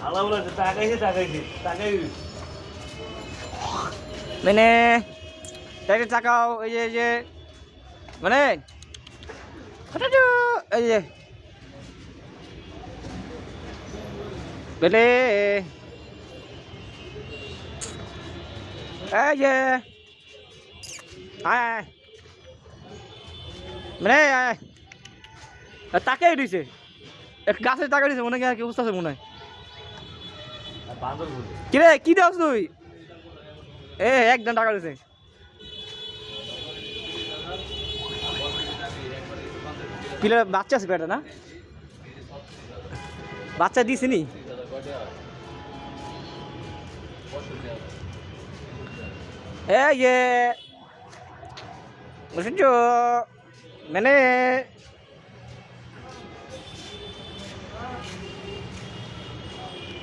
আল্লাহ বলেছে টাকাই মানে একটা টাকাও এই যে মানে এই যে বেলে এই যে আয় মানে টাকাই দিছে গাছের টাকা দিছে মনে হয় কি অবস্থা আছে মনে হয় কিরে কি দেওয়াস তুই একদম টাকা দিছে পিলার বাচ্চা আছে পেটে না বাচ্চা দিছে নি এই যে মানে